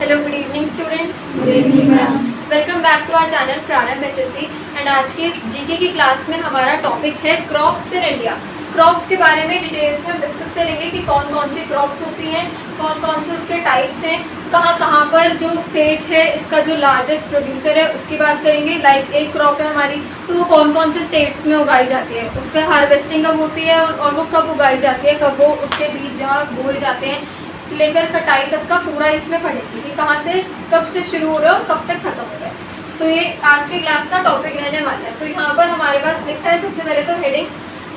Hello, good evening students. Good evening ma'am. Welcome back to our channel Prarambh SSC. And आज के इस GK की class में हमारा टॉपिक है क्रॉप्स इन इंडिया। क्रॉप्स के बारे में डिटेल्स में हम डिस्कस करेंगे कि कौन कौन सी क्रॉप्स होती हैं, कौन कौन से उसके टाइप्स हैं, कहाँ कहाँ पर जो स्टेट है इसका जो लार्जेस्ट प्रोड्यूसर है उसकी बात करेंगे। लाइक एक क्रॉप है हमारी, तो वो कौन कौन से स्टेट्स में उगाई जाती है, उसका हार्वेस्टिंग कब होती है और वो कब उगाई जाती है, कब वो उसके बीज जहाँ बोए जाते हैं से लेकर कटाई तक का पूरा इसमें पढ़ेंगे कि कहाँ से कब से शुरू हो रहा है और कब तक खत्म हो रहा है। तो ये आज की क्लास का टॉपिक रहने वाला है। तो यहाँ पर हमारे पास लिखा है सबसे पहले तो heading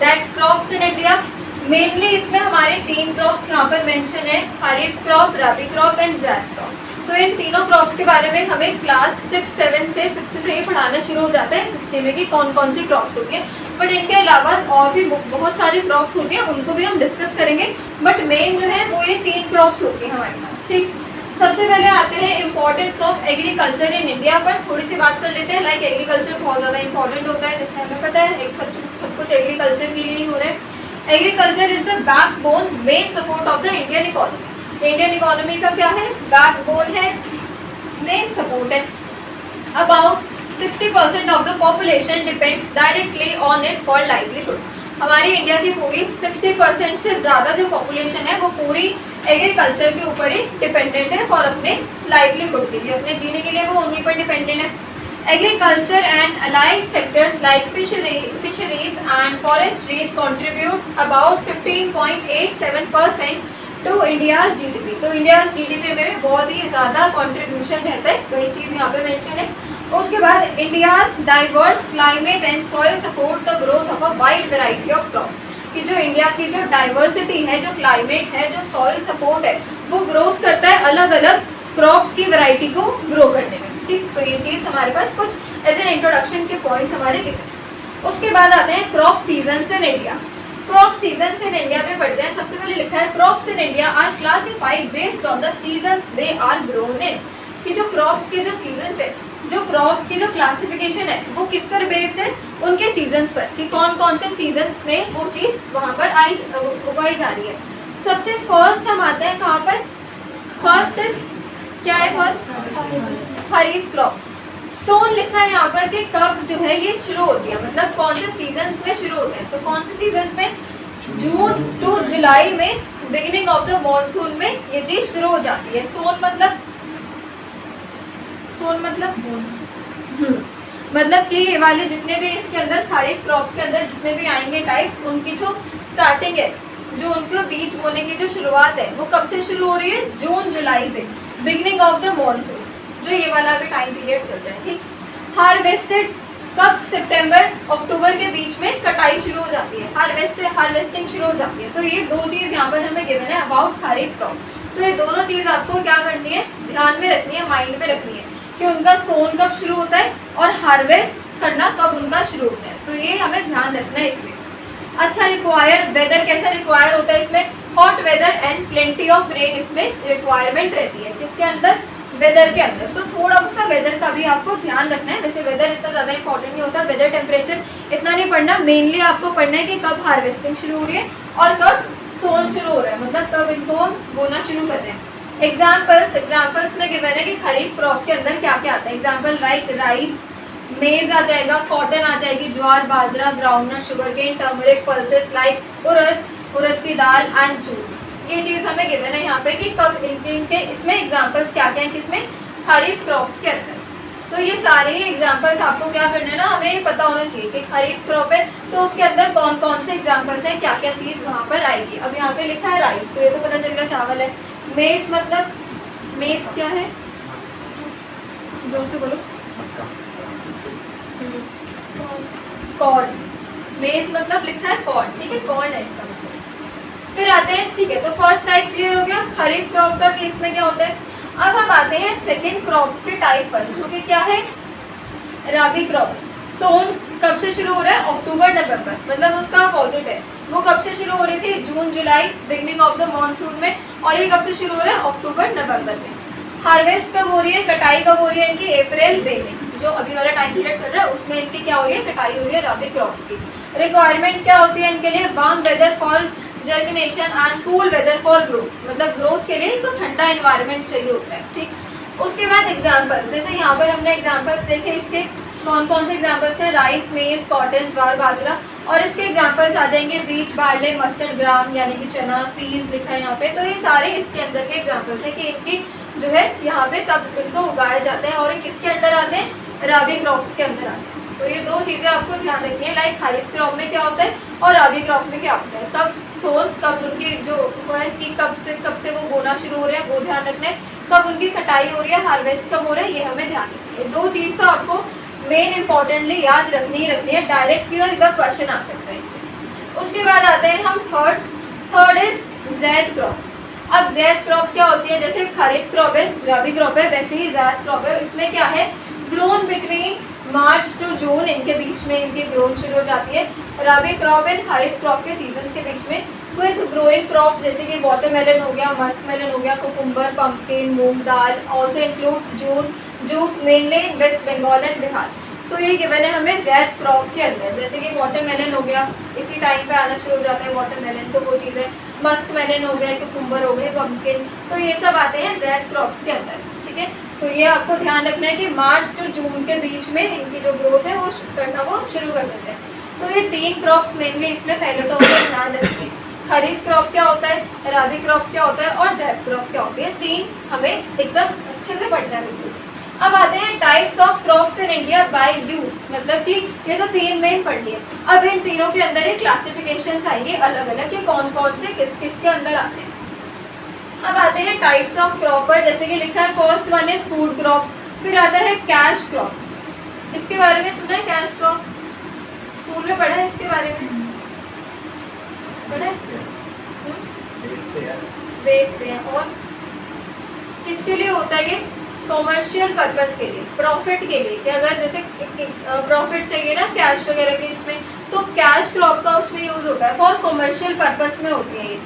that crops in India. Mainly इसमें हमारे 3 क्रॉप्स यहाँ पर मेंशन है, kharif crop, rabi crop and zaid crop. तो इन तीनों क्रॉप्स के बारे में हमें क्लास 6, 7 से 5th से ही पढ़ाना शुरू हो जाता है सिस्टम में कि कौन कौन सी क्रॉप्स होती हैं। बट इनके अलावा और भी बहुत सारी क्रॉप्स होती हैं, उनको भी हम डिस्कस करेंगे। बट मेन जो है वो ये 3 क्रॉप्स होती हैं हमारे पास। ठीक, सबसे पहले आते हैं importance of agriculture in India पर थोड़ी सी बात कर लेते हैं। लाइक एग्रीकल्चर बहुत ज़्यादा इंपॉर्टेंट होता है, जैसे हमें पता है सब कुछ एग्रीकल्चर के लिए ही हो रहा है। Agriculture is the backbone, main support of the Indian economy. Indian economy का क्या है? बैकबोन है, मेन सपोर्ट है। About 60% of the population depends directly on it for livelihood. हमारी इंडिया की पूरी 60% से ज़्यादा जो पॉपुलेशन है वो पूरी एग्रीकल्चर के ऊपर ही डिपेंडेंट है फॉर अपने लाइवलीहुड के लिए, अपने जीने के लिए वो उन्हीं पर डिपेंडेंट है। Agriculture and allied sectors like fisheries and forestries contribute about 15.87% to India's GDP। तो India's GDP में बहुत ही ज़्यादा contribution रहता है, वही चीज़ यहाँ पे मेंशन है। उसके बाद India's diverse climate and soil support the growth of a wide variety of crops। कि जो इंडिया की जो डाइवर्सिटी है, जो क्लाइमेट है, जो सॉइल सपोर्ट है, वो ग्रोथ करता है अलग अलग क्रॉप्स की वैरायटी को ग्रो करने में। ठीक, तो ये चीज़ हमारे पास कुछ एज एन इंट्रोडक्शन के पॉइंट्स हमारे गिवन। उसके बाद आते हैं crop seasons in India. Crop seasons in India में पढ़ते हैं। सबसे पहले लिखा है crops in India are classified based on the seasons they are grown in. कि जो क्रॉप्स के जो सीजन्स है, जो क्रॉप्स की जो क्लासिफिकेशन है वो किस पर बेस्ड है? उनके सीजन्स पर, कि कौन कौन से सीजन्स में वो चीज़ वहाँ पर उगाई जा रही है। सबसे फर्स्ट हम आते हैं कहाँ पर? फर्स्ट इज क्या है? फर्स्ट खरीफ क्रॉप। सोन लिखा है यहाँ पर कि कब जो है ये शुरू होती है, मतलब कौन से सीजन्स में शुरू होते हैं। तो कौन से सीजन्स में? जून टू जुलाई में, बिगिनिंग ऑफ द मॉनसून में ये चीज शुरू हो जाती है। सोन मतलब मतलब कि ये वाले जितने भी इसके अंदर खरीफ क्रॉप्स के अंदर जितने भी आएंगे टाइप्स, उनकी जो स्टार्टिंग है, जो उनके बीज बोने की जो शुरुआत है वो कब से शुरू हो रही है? जून जुलाई से, बिगिनिंग ऑफ द मॉनसून, जो ये वाला अभी टाइम पीरियड चल रहा है। ठीक, हार्वेस्टेड कब? सितंबर अक्टूबर के बीच में कटाई शुरू हो जाती है, हार्वेस्टिंग शुरू हो जाती है। तो ये 2 चीज़ यहाँ पर हमें गिवन है अबाउट खरीफ क्रॉप। तो ये दोनों चीज़ आपको क्या करनी है? ध्यान में रखनी है, माइंड में रखनी है कि उनका सोन कब शुरू होता है और हार्वेस्ट करना कब उनका शुरू होता है। तो ये हमें ध्यान रखना है इसमें। अच्छा, रिक्वायर वेदर कैसा रिक्वायर होता है इसमें? Hot weather and plenty of rain इसमें रिक्वायरमेंट रहती है। किसके अंदर? वेदर के अंदर। तो थोड़ा सा वेदर का भी आपको ध्यान रखना है। वैसे वेदर इतना ज़्यादा इंपॉर्टेंट नहीं होता, वेदर टेम्परेचर इतना नहीं पढ़ना। मेनली आपको पढ़ना है कि कब हार्वेस्टिंग शुरू हो रही है और कब सोन शुरू हो रहा है, मतलब कब इनको हम बोना शुरू कर रहे हैं। एग्जाम्पल्स में गिवन है कि खरीफ क्रॉप के अंदर क्या क्या आता है। एग्जाम्पल लाइक राइस, मेज आ जाएगा, कॉटन आ जाएगी, jowar, bajra, groundnut, sugarcane, turmeric, pulses like urad की दाल एंड जूट। ये चीज़ हमें गिवन है यहाँ पे कि कब इनके इसमें एग्जाम्पल्स क्या क्या हैं, किसमें? खरीफ क्रॉप्स के अंदर। तो ये सारे ही एग्जाम्पल्स आपको क्या करना है ना, हमें पता होना चाहिए कि खरीफ क्रॉप है तो उसके अंदर कौन कौन से एग्जाम्पल्स हैं, क्या क्या चीज़ वहाँ पर आएगी। अब यहाँ पे लिखा है राइस, तो ये तो पता चल गया चावल है। मेज मतलब, मेज क्या है? जोर से बोलो। कॉर्न। मेज मतलब लिखा है कॉर्न, ठीक है, कॉर्न है इसका मतलब। फिर आते हैं, ठीक है, तो फर्स्ट टाइप क्लियर हो गया खरीफ क्रॉप का कि इसमें क्या होता है। अब हम आते हैं सेकंड क्रॉप्स के टाइप पर, जो कि क्या है? रबी क्रॉप। सोन कब से शुरू हो रहा है? अक्टूबर नवंबर, मतलब उसका अपोजिट है। वो कब से शुरू हो रही थी? जून जुलाई, बिगिनिंग ऑफ द मॉनसून में। और ये कब से शुरू हो रहा है? अक्टूबर नवंबर में। हार्वेस्ट कब हो रही है, कटाई कब हो रही है इनकी? अप्रैल मई में। जो अभी वाला टाइम पीरियड चल रहा है उसमें इनकी क्या हो रही है? कटाई हो रही है रबी क्रॉप्स की। रिक्वायरमेंट क्या होती है इनके लिए? Warm weather for germination and cool weather for growth, मतलब ग्रोथ के लिए इनको ठंडा एनवायरनमेंट चाहिए होता है। ठीक, उसके बाद एग्जाम्पल, जैसे यहाँ पर हमने एग्जाम्पल्स देखे, इसके कौन कौन से एग्जाम्पल्स हैं, राइस, मेज, कॉटन, ज्वार, बाजरा, और इसके एग्जाम्पल्स आ जाएंगे व्हीट, बार्ले, मस्टर्ड, ग्राम यानी कि चना, पीस लिखा है यहाँ पे। तो ये सारे इसके अंदर के एग्जाम्पल्स हैं कि इनकी जो है यहाँ पे तब इनको उगाया जाता है, और ये किसके अंदर आते हैं, राबी क्रॉप्स के अंदर आते हैं। तो ये दो चीज़ें आपको ध्यान रखनी है, लाइक खरीफ क्रॉप में क्या होता है और राबी क्रॉप में क्या होता है, कब सोन, कब उनकी जो है कि कब से वो बोना शुरू हो रहे हैं वो ध्यान रखना है, कब उनकी कटाई हो रही है, हार्वेस्ट कब हो रहा है, ये हमें ध्यान रखनी है। दो चीज़ तो आपको मेन इंपॉर्टेंटली याद रखनी है, डायरेक्ट सीधा क्वेश्चन आ सकता है इससे। उसके बाद आते हैं हम थर्ड इज ज़ैद क्रॉप्स। अब ज़ैद क्रॉप क्या होती है, जैसे खरीफ क्रॉप है, रबी क्रॉप है, वैसे ही ज़ैद क्रॉप है। इसमें क्या है, grown between March to June, इनके बीच में इनकी ग्रोथ शुरू हो जाती है। Rabi crop and kharif crop के सीजन के बीच में विद ग्रोइंग क्रॉप्स जैसे कि वाटरमेलन हो गया, मस्क मेलन हो गया, cucumber, pumpkin, moong dal, also includes jute mainly in West Bengal and Bihar. तो ये गिवन है हमें ज़ैद क्रॉप के अंदर, जैसे कि वाटरमेलन हो गया, इसी टाइम पे आना शुरू हो जाता है वाटरमेलन, तो वो चीज़ है। मस्क मेलन हो गया, कुकुम्बर हो गए, पंपकिन, तो ये सब आते हैं ज़ैद क्रॉप्स के अंदर, ठीक है। तो ये आपको ध्यान रखना है कि मार्च टू जून के बीच में इनकी जो ग्रोथ है वो करना वो शुरू कर देते हैं। तो ये तीन क्रॉप्स मेनली इसमें पहले तो हमें ध्यान रखिए, खरीफ क्रॉप क्या होता है, रबी क्रॉप क्या होता है और ज़ैद क्रॉप क्या होती है, तीन हमें एकदम अच्छे से पढ़ना है बिल्कुल। अब आते हैं types of crops in India by use, मतलब कि ये तो तीन मेन पढ़ लिए, अब इन तीनों के अंदर ये क्लासिफिकेशंस आएंगे अलग अलग कि कौन कौन से किस किस के अंदर आते हैं। अब आते हैं टाइप्स ऑफ क्रॉप पर, जैसे कि लिखा है first one is food crop, फिर आता है कैश क्रॉप। इसके बारे में सुना है, कैश क्रॉप स्कूल में पढ़ा है, इसके बारे में पढ़ा है? बेचते हैं, और किसके लिए होता है ये, कॉमर्शियल पर्पस के लिए, प्रॉफिट के लिए, कि अगर जैसे प्रॉफिट चाहिए ना कैश वगैरह के इसमें, तो कैश क्रॉप का उसमें यूज होता है, फॉर कॉमर्शियल पर्पस में होती है ये।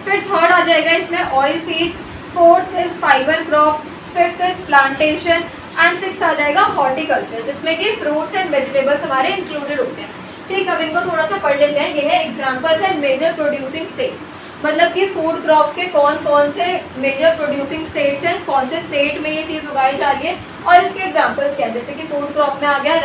फिर थर्ड आ जाएगा इसमें oil seeds, fourth is fibre crop, fifth is plantation and six आ जाएगा हॉर्टिकल्चर, जिसमें कि फ्रूट्स एंड वेजिटेबल्स हमारे इंक्लूडेड होते हैं। ठीक, अब इनको थोड़ा सा पढ़ लेते हैं। ये है examples and major producing states, मतलब कि फूड क्रॉप के कौन कौन से मेजर प्रोड्यूसिंग स्टेट्स हैं, कौन से स्टेट में ये चीज़ उगाई जा रही है और इसके एग्जांपल्स क्या है। जैसे कि फूड क्रॉप में आ गया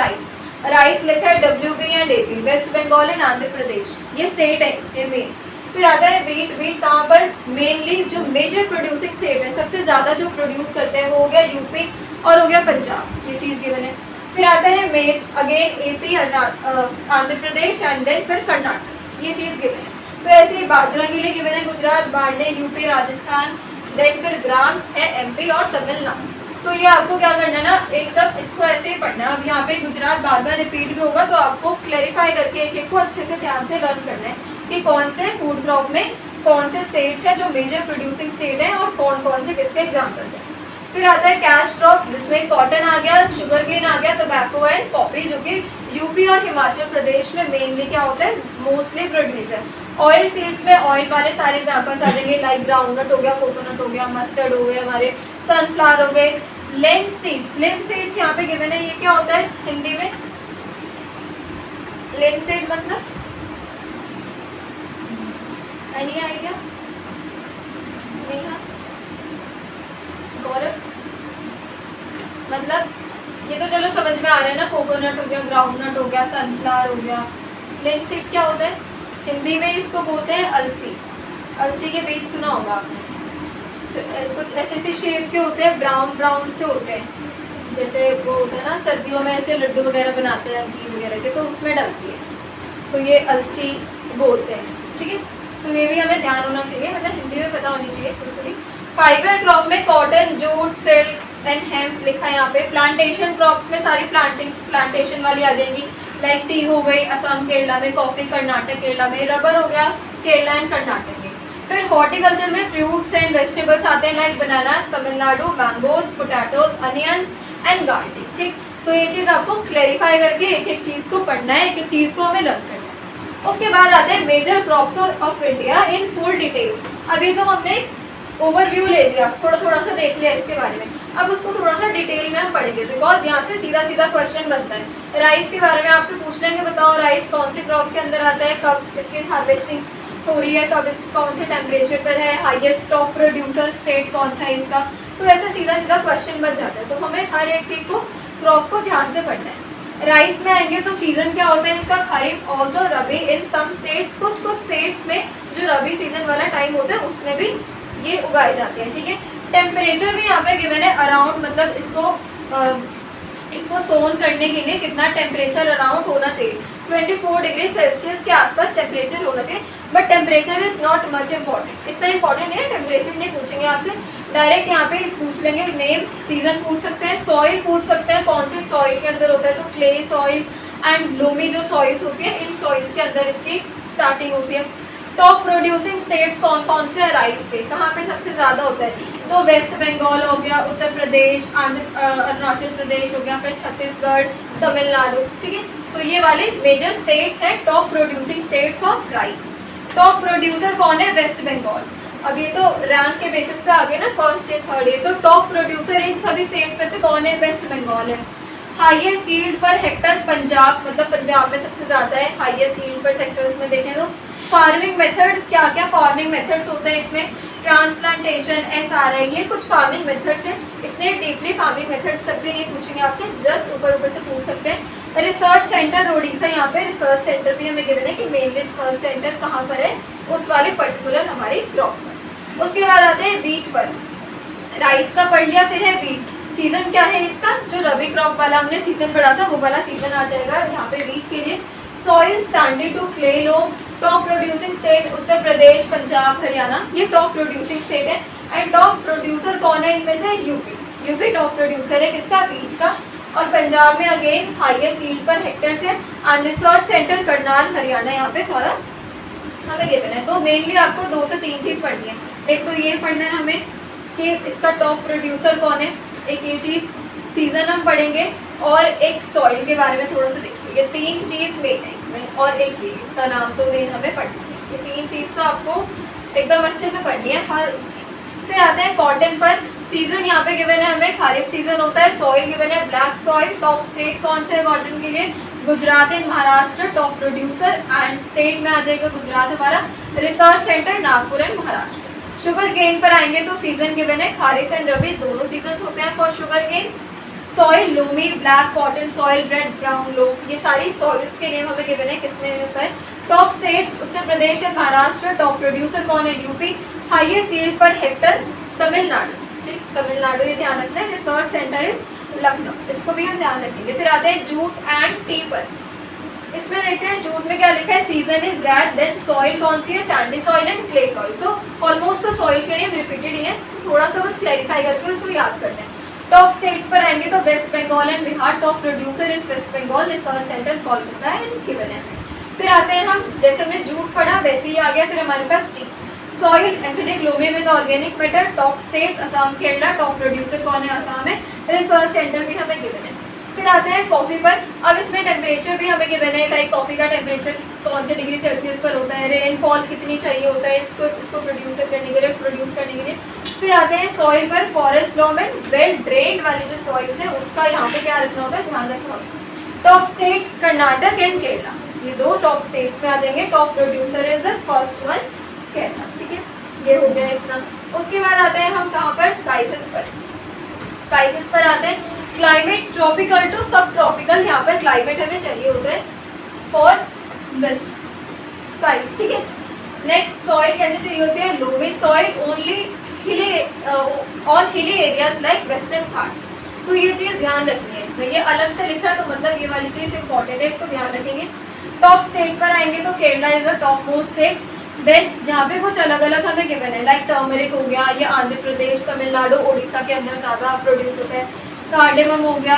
राइस लिखा है WB and AP, West Bengal and Andhra Pradesh, ये स्टेट है इसके मेन। फिर आता है वीट कहाँ पर, मेनली जो मेजर प्रोड्यूसिंग स्टेट है, सबसे ज़्यादा जो प्रोड्यूस करते हैं वो हो गया यूपी और हो गया पंजाब, ये चीज़ गिवन है। फिर आता है maize, again AP, Andhra Pradesh and then फिर कर्नाटक, ये चीज़ गिवन है। तो ऐसे ही बाजरा के लिए गिवन है Gujarat, barley UP, Rajasthan, then फिर ग्राम है MP और तमिलनाडु। तो ये आपको क्या करना है ना, एकदम इसको ऐसे ही पढ़ना है। अब यहाँ पे गुजरात बार बार रिपीट भी होगा, तो आपको क्लैरिफाई करके एक एक को अच्छे से ध्यान से लर्न करना है कि कौन से फूड क्रॉप में कौन से स्टेट्स हैं जो मेजर प्रोड्यूसिंग स्टेट हैं और कौन कौन से किसके एग्जाम्पल्स हैं। फिर आता है कैश क्रॉप, जिसमें कॉटन आ गया, शुगर केन आ गया, टोबैको एंड कॉफी, जो कि यूपी और हिमाचल प्रदेश में मेनली क्या होता है, मोस्टली प्रोड्यूस है। ऑयल सीड्स में ऑयल वाले सारे एग्जाम्पल्स आ जाएंगे, लाइक ग्राउंडनट हो गया, कोकोनट हो गया, मस्टर्ड हो गए, हमारे सनफ्लावर हो गए। लिंसीड्स यहाँ पे गिवन है, ये क्या होता है हिंदी में, लिंसीड मतलब एनी आइडिया नहीं है गौरव, मतलब ये तो चलो समझ में आ रहा है ना, कोकोनट हो गया, ग्राउंडनट हो गया, सनफ्लावर हो गया। लिंसीड क्या होता है, हिंदी में इसको बोलते हैं अलसी। अलसी के बीज सुना होगा आपने, कुछ ऐसे शेप के होते हैं, ब्राउन से होते हैं, जैसे वो होता है ना सर्दियों में ऐसे लड्डू वगैरह बनाते हैं घी वगैरह के, तो उसमें डलती है, तो ये अलसी बोलते हैं इसको, ठीक है। तो ये भी हमें ध्यान होना चाहिए, मतलब हिंदी में पता होनी चाहिए थोड़ी। फाइबर क्रॉप में cotton, jute, silk and hemp लिखा है यहाँ पे। प्लांटेशन क्रॉप्स में सारी प्लांटेशन वाली आ जाएंगी, लाइक टी हो गई असम केरला में, कॉफी कर्नाटक केरला में, रबर हो गया केरला एंड कर्नाटक में। फिर हॉर्टिकल्चर में फ्रूट्स एंड वेजिटेबल्स आते हैं, like bananas Tamil Nadu, mangoes, potatoes, onions and garlic, ठीक। तो ये चीज़ आपको क्लैरिफाई करके एक एक चीज़ को पढ़ना है, एक एक चीज़ को हमें लर्न करना है। उसके बाद आते हैं major crops of India in full details. अभी तो हमने ओवरव्यू ले लिया, थोड़ा सा देख लिया इसके बारे में, अब उसको थोड़ा सा डिटेल में हम पढ़ेंगे, बिकॉज यहाँ से सीधा क्वेश्चन बनता है। राइस के बारे में आपसे पूछ लेंगे, बताओ राइस कौन से क्रॉप के अंदर आता है, कब इसकी हार्वेस्टिंग हो रही है, कब इस कौन से टेम्परेचर पर है, हाईएस्ट क्रॉप प्रोड्यूसर स्टेट कौन सा है इसका, तो ऐसे सीधा सीधा क्वेश्चन बन जाता है। तो हमें हर एक चीज को क्रॉप को ध्यान से पढ़ना है। राइस में आएंगे तो सीजन क्या होता है इसका, खरीफ, ऑल्सो रबी इन सम स्टेट्स, कुछ कुछ स्टेट्स में जो रबी सीजन वाला टाइम होता है उसमें भी ये उगाए जाते हैं, ठीक है। टेम्परेचर भी यहाँ पे गिवन है अराउंड, मतलब इसको सोन करने के लिए कितना टेम्परेचर अराउंड होना चाहिए, 24 डिग्री सेल्सियस के आसपास टेम्परेचर होना चाहिए। But temperature is not much important, इतना इंपॉर्टेंट नहीं है, टेम्परेचर नहीं पूछेंगे आपसे, डायरेक्ट यहाँ पे पूछ लेंगे नेम, सीजन पूछ सकते हैं, सॉइल पूछ सकते हैं कौन से सॉइल के अंदर होता है, तो क्ले सॉइल एंड लूमी जो सॉइल्स होती है इन सॉइल्स के अंदर इसकी स्टार्टिंग होती है। टॉप प्रोड्यूसिंग स्टेट्स कौन कौन से हैं राइस के, कहाँ पे सबसे ज़्यादा होता है, तो वेस्ट बंगाल हो गया, उत्तर प्रदेश, अरुणाचल प्रदेश हो गया, फिर छत्तीसगढ़, तमिलनाडु, ठीक है। तो ये वाले मेजर स्टेट्स हैं top producing states of rice. Top producer कौन है, वेस्ट बंगाल। अब ये तो रैंक के बेसिस पे आ गए ना, फर्स्ट या थर्ड, ये तो टॉप प्रोड्यूसर इन सभी स्टेट्स में से कौन है, वेस्ट बंगाल है। Highest yield per hectare Punjab, मतलब पंजाब में सबसे ज़्यादा है हाईएस्ट यील्ड पर सेक्टर्स में देखें तो। फार्मिंग मेथड, क्या क्या फार्मिंग मेथड्स होते हैं इसमें, ट्रांसप्लांटेशन, SRI, ये कुछ फार्मिंग मेथड्स हैं। इतने डीपली फार्मिंग मेथड्स सब भी नहीं पूछेंगे आपसे, जस्ट ऊपर ऊपर से पूछ सकते हैं। रिसर्च सेंटर ओडिशा, यहाँ पे रिसर्च सेंटर भी हमें गिवन है कि मेनली रिसर्च सेंटर कहाँ पर है, उस वाले पर्टिकुलर हमारी क्रॉप पर। उसके बाद आते हैं वीट पर, राइस का पढ़ लिया, फिर है वीट। सीजन क्या है इसका, जो रबी क्रॉप वाला हमने सीजन पढ़ा था वो वाला सीजन आ जाएगा यहाँ पे वीट के लिए। Soil sandy to clay loam, top producing state Uttar Pradesh, Punjab, Haryana, ये टॉप प्रोड्यूसिंग स्टेट है। एंड टॉप प्रोड्यूसर कौन है इनमें से, यूपी टॉप प्रोड्यूसर है किसका, वीट का। और पंजाब में again highest yield per hectare है। And research centre Karnal, Haryana, यहाँ पे सारा हमें गिवन है। तो मेनली आपको 2 से 3 चीज़ पढ़नी है, एक तो ये पढ़ना है हमें कि इसका टॉप प्रोड्यूसर कौन है, एक ये चीज़, सीजन हम पढ़ेंगे, और एक सॉइल के बारे में थोड़ा सा देखिए। ये 3 चीज़ मेन है इसमें, और एक ये इसका नाम तो मेन हमें पढ़नी है। ये 3 चीज़ तो आपको एकदम अच्छे से पढ़नी है हर उसकी। फिर आते हैं कॉटन पर, सीजन यहाँ पे गिवन है हमें, खरीफ सीजन होता है, सॉइल गिवन है ब्लैक सॉइल, टॉप स्टेट कौन से है कॉटन के लिए, Gujarat and Maharashtra top producer, and state में आ जाएगा गुजरात हमारा। Research centre Nagpur and Maharashtra. Sugar cane पर आएंगे तो सीजन गिवन है, खरीफ एंड रबी दोनों सीजन होते हैं for sugar cane. Soil loamy, black cotton soil, red brown loam, ये सारी सॉइल्स के नेम हमें गिवन है किसमें होता है। Top states Uttar Pradesh and Maharashtra, top producer कौन है, UP. Highest yield per hectare Tamil Nadu, ठीक, तमिलनाडु ये ध्यान रखना है। रिसर्च सेंटर इज लखनऊ, इसको भी हम ध्यान रखेंगे। फिर आते हैं जूट एंड टी पर, इसमें देखते हैं जूट में क्या लिखा है, season is that, then soil कौन सी है, sandy soil and clay soil. तो ऑलमोस्ट तो सॉइल के नेम रिपीटेड ही है, थोड़ा सा बस क्लैरिफाई करके उसको याद करना है। टॉप स्टेट्स पर आएंगे तो West Bengal and Bihar, top producer is West Bengal, research centre Kolkata and given है। फिर आते हैं हम, जैसे हमने जूट पढ़ा वैसे ही आ गया, फिर हमारे पास tea. Soil acidic loamy with organic matter, top states Assam, Kerala, top producer कौन है, असम है। रिसर्च सेंटर भी हमें गिवन है। फिर आते हैं कॉफ़ी पर, अब इसमें टेम्परेचर भी हमें गिवन है, लाइक कॉफ़ी का टेम्परेचर कौन से डिग्री सेल्सियस पर होता है, रेनफॉल कितनी चाहिए होता है इसको प्रोड्यूस करने के लिए। फिर आते हैं सॉइल पर, फॉरेस्ट लॉ में वेल ड्रेन्ड वाली जो सॉइल्स है उसका यहाँ पे क्या रखना होता है, ध्यान रखना होता है। Top state Karnataka and Kerala, ये 2 टॉप स्टेट्स में आ जाएंगे। Top producer is the first one Kerala, ठीक है, ये हो गया इतना। उसके बाद आते हैं हम कहाँ पर, स्पाइसेस पर। स्पाइसेस पर आते हैं, क्लाइमेट ट्रॉपिकल टू सब ट्रॉपिकल, यहाँ पर क्लाइमेट हमें चाहिए होता है फॉर दिस स्पाइस, ठीक है। नेक्स्ट सॉइल कैसे चाहिए होती है, loamy soil only on hilly areas like western Ghats. तो ये चीज़ ध्यान रखनी है इसमें, ये अलग से लिखा है तो मतलब ये वाली चीज़ इंपॉर्टेंट है, इसको ध्यान रखेंगे। टॉप स्टेट पर आएंगे तो Kerala is the top most state. Then यहाँ पे कुछ अलग अलग हमें गिवन है, लाइक टर्मरिक हो गया, ये आंध्र प्रदेश, तमिलनाडु, उड़ीसा के अंदर ज़्यादा प्रोड्यूस होता है। कार्डेमम हो गया,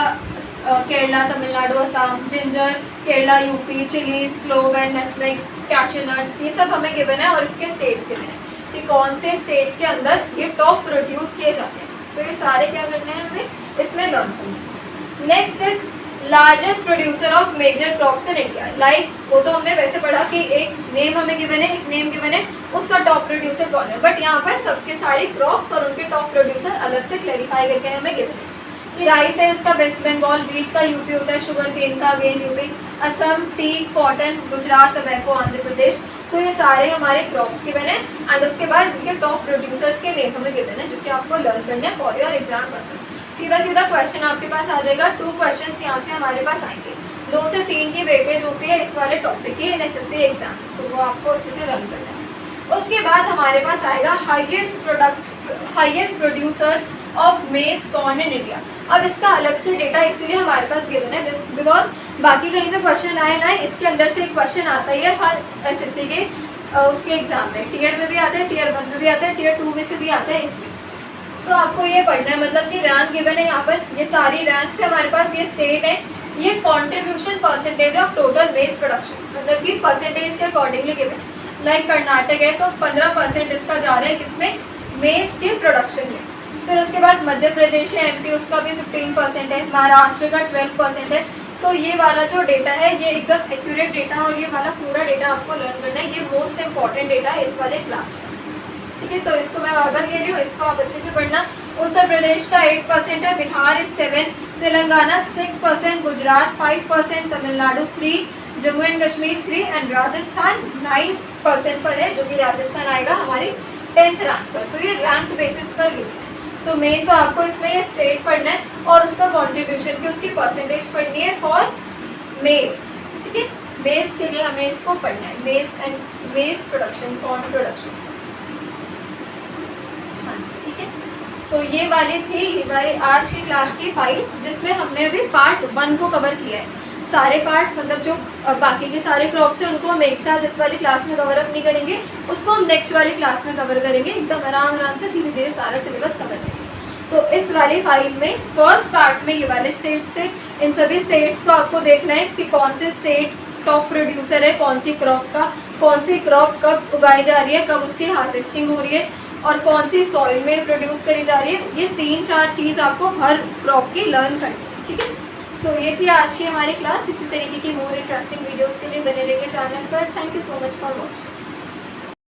Kerala, Tamil Nadu, Assam. Ginger Kerala, UP. Chillies, clove and nutmeg, cashew nuts, ये सब हमें गिवन है और इसके स्टेट्स गिवन है कि कौन से स्टेट के अंदर ये टॉप प्रोड्यूस किए जाते हैं। तो ये सारे क्या करने हैं हमें इसमें लर्न करना। Next is largest producer of major crops in India, like वो तो हमने वैसे पढ़ा कि एक नेम हमें गिवन है, एक नेम गिवन है, उसका टॉप प्रोड्यूसर कौन है। बट यहाँ पर सबके सारे क्रॉप्स और उनके टॉप प्रोड्यूसर अलग से क्लैरिफाई करके हमें गिवन है कि राइस है उसका वेस्ट बंगाल, वीट का यूपी होता है, शुगर केन का again UP, Assam, tea, cotton, Gujarat, tobacco, Andhra Pradesh, तो ये सारे हमारे क्रॉप्स गिवन है एंड उसके बाद इनके टॉप प्रोड्यूसर्स के नेम हमें गिवन है, जो कि आपको लर्न करने हैं फॉर योर एग्जाम पर्पस। सीधा सीधा क्वेश्चन आपके पास आ जाएगा, 2 क्वेश्चन यहाँ से हमारे पास आएंगे, 2 से 3 की वेटेज होती है इस वाले टॉपिक की इन SSC एग्जाम्स, तो वो आपको अच्छे से लर्न करना है। उसके बाद हमारे पास आएगा हाईएस्ट प्रोड्यूसर ऑफ मेज कॉर्न इन इंडिया। अब इसका अलग से डेटा इसलिए हमारे पास गिवन है बिकॉज बाकी कहीं से क्वेश्चन आए ना, इसके अंदर से एक क्वेश्चन आता ही है हर SSC के उसके एग्जाम में, टीयर में भी आता है, टीयर 1 में भी आता है, टीयर 2 में से भी आता है इसमें। तो आपको ये पढ़ना है, मतलब कि रैंक गिवन है यहाँ पर, ये सारी रैंक से हमारे पास ये स्टेट है, ये कंट्रीब्यूशन परसेंटेज ऑफ टोटल मेज प्रोडक्शन, मतलब कि परसेंटेज के अकॉर्डिंगली गिवन है। लाइक कर्नाटक है तो 15% इसका जा रहा है किसमें, मेज के प्रोडक्शन में। फिर उसके बाद मध्य प्रदेश है, MP, उसका भी 15% है, महाराष्ट्र का 12% है। तो ये वाला जो डेटा है ये एकदम एक्यूरेट डेटा है और ये वाला पूरा डेटा आपको लर्न करना है, ये मोस्ट इंपॉर्टेंट डेटा है इस वाले क्लास का, ठीक है। तो इसको मैं बार बार कह रही हूँ, इसको आप अच्छे से पढ़ना। उत्तर प्रदेश का 8% है, Bihar is 7, Telangana 6%, Gujarat 5%, Tamil Nadu 3, Jammu and Kashmir 3 and Rajasthan 9% पर है, जो कि राजस्थान आएगा हमारी 10th रैंक पर। तो ये रैंक बेसिस पर गिवन है। तो मेन तो आपको इसमें ये स्टेट पढ़ना है और उसका कंट्रीब्यूशन की उसकी परसेंटेज पढ़नी है फॉर मेज, ठीक है। मेज के लिए हमें इसको पढ़ना है, मेज प्रोडक्शन, कॉर्न प्रोडक्शन, हाँ जी, ठीक है। तो ये वाली थी हमारी आज की क्लास की फाइल, जिसमें हमने अभी पार्ट 1 को कवर किया है। सारे पार्ट्स मतलब जो बाकी के सारे क्रॉप्स हैं उनको हम एक साथ इस वाली क्लास में कवर अप नहीं करेंगे, उसको हम नेक्स्ट वाली क्लास में कवर करेंगे, एकदम आराम से धीरे धीरे सारा सिलेबस कवर करेंगे। तो इस वाली फाइल में फर्स्ट पार्ट में ये वाले स्टेट्स थे, इन सभी स्टेट्स को आपको देखना है कि कौन से स्टेट टॉप प्रोड्यूसर है, कौन सी क्रॉप कब उगाई जा रही है, कब उसकी हार्वेस्टिंग हो रही है और कौन सी सॉइल में प्रोड्यूस करी जा रही है। ये 3-4 चीज़ आपको हर क्रॉप की लर्न करनी है, ठीक है। सो ये थी आज की हमारी क्लास। इसी तरीके की मोर इंटरेस्टिंग वीडियोस के लिए बने रहिए चैनल पर। Thank you so much for watching.